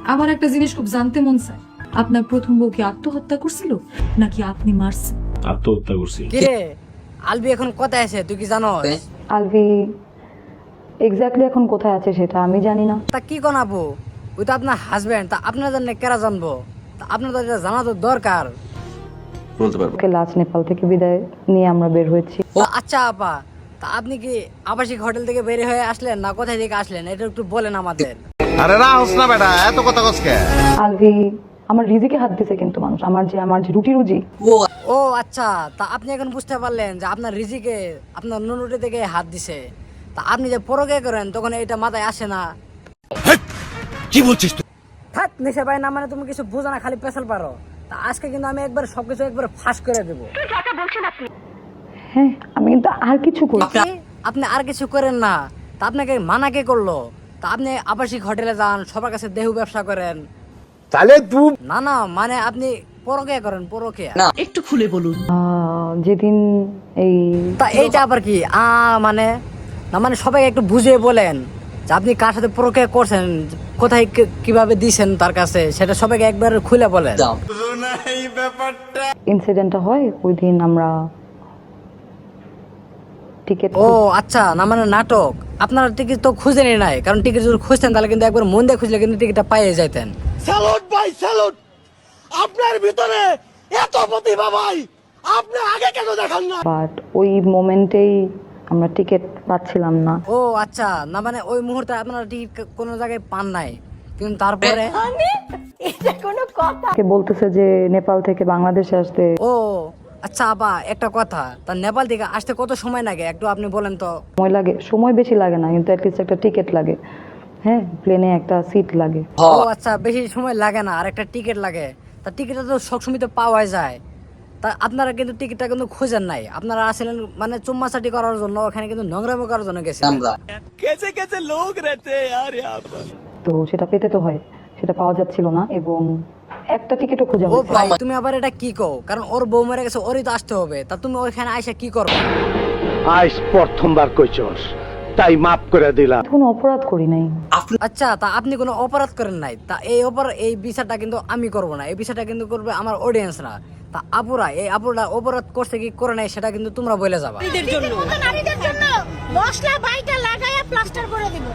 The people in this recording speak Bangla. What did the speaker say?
আমার একটা জিনিস খুব জানতে মন চায়, আপনার প্রথম বউ কি আত্মহত্যা করছিল নাকি আপনি মারছেন? আত্মহত্যা করছি। কিরে আলবি এখন কোথায় আছে তুই কি জানো? আলভি এক্স্যাক্টলি এখন কোথায় আছে সেটা আমি জানি না। তা কি কোন আপু, ওই তো আপনার হাজবেন্ড, তা আপনার জানলে কেরা জানবো? তা আপনার তো এটা জানা তো দরকার। বলতে পারবো। ওকে লাস্ট নেপাল থেকে বিদায় নিয়ে আমরা বের হয়েছি। ও আচ্ছা আপা, তা আপনি কি আবাসিক হোটেল থেকে বের হয়ে আসলেন না কোথায় থেকে আসলেন, এটা একটু বলেন আমাদের। আরে রাহস না বেটা, এত কথা কসকে? আলভি আমার রিজিকে হাত দিছে কিন্তু মানুষ, আমার যে রুটি রুজি। ও আচ্ছা, তা আপনি এখন বুঝতে পারলেন যে আপনার রিজিকে আপনার নুনুটি থেকে হাত দিছে। তা আপনি যে পরকে করেন তখন এটা মাথায় আসে না? কি বলছিস তুই? থাক নেশা ভাই, না মানে তুমি কিছু বোঝো না, খালি পেছাল পারো। তা আজকে কিন্তু আমি একবার সবকিছু একবার ফাঁস করে দেবো। হ্যাঁ আমি কিন্তু আর কিছু করি। আপনি আর কিছু করেন না, তা আপনাকে মানা কে করলো? তা আপনি আবাসিক হোটেলে যান, সবার কাছে দেহু ব্যবসা করেন। তাহলে তুই না না মানে আপনি পরকে করেন, পরকে। যেদিন এই তা এইটা আবার কি মানে না মানে সবাই একটু বুঝিয়ে বলেন যে আপনি কার সাথে পরকে করছেন, কোথায় কিভাবে দিছেন তার কাছে, সেটা সবাইকে একবার খুলে বলেন। ইনসিডেন্টটা হয় ওই দিন আমরা টিকিট ও আচ্ছা, না মানে নাটক। আপনারা টিকিট তো খুঁজেনি নাই, কারণ টিকিট যদি খুঁজতেন তাহলে কিন্তু একবার মন দিয়ে খুঁজলে কিন্তু টিকিটটা পাইয়ে যাইতেন। স্যালুট ভাই স্যালুট, আপনার ভিতরে এত প্রতিভা ভাই, আপনি আগে কেন দেখান না? বাট ওই মোমেন্টেই আমরা টিকিট পাচ্ছিলাম না। ও আচ্ছা, না মানে ওই মুহূর্তে আপনারা টিকিট কোনো জায়গায় পান নাই, কিন্তু তারপরে কে বলতেছে যে নেপাল থেকে বাংলাদেশে আসতে ও আচ্ছা আপা একটা কথা, তা নেপাল থেকে আসতে কত সময় লাগে একটু আপনি বলেন তো? সময় লাগে, সময় বেশি লাগে না কিন্তু অ্যাটলিস্ট একটা টিকিট লাগে। হ্যাঁ প্লেনে একটা সিট লাগে। ও আচ্ছা, বেশি সময় লাগে না, আর একটা টিকিট লাগে। তা টিকিটটা তো সবসময় তো পাওয়া যায়। তা আপনারা কিন্তু টিকিটটা কিন্তু খুঁজেন নাই, আপনারা আসলেন মানে চুম্মাচাটি করার জন্য, ওখানে কিন্তু নোংরামি করার জন্য গেছিলেন। তো সেটা পেতে তো হয়, সেটা পাওয়া যাচ্ছিল না এবং একটা টিকিটও খুঁজে ও ভাই তুমি আবার এটা কি কও? কারণ ওর বউ মরে গেছে, ওরই তো আসতে হবে। তা তুমি ওইখানে আইসা কি করবে? আজ প্রথমবার কইছস, তাই মাফ করে দিলাম। কোনো অপরাধ করি নাই। আচ্ছা, তা আপনি কোনো অপরাধ করেন নাই, তা এই বিচারটা কিন্তু আমি করব না, এই বিচারটা কিন্তু করবে আমার অডিয়েন্সরা। তা আপুরা, এই আপুরা অপরাধ করছে কি করে নাই সেটা কিন্তু তোমরা বলে যাবা। নারীদের জন্য মশলা বাইটা লাগায়া প্লাস্টার করে দিব।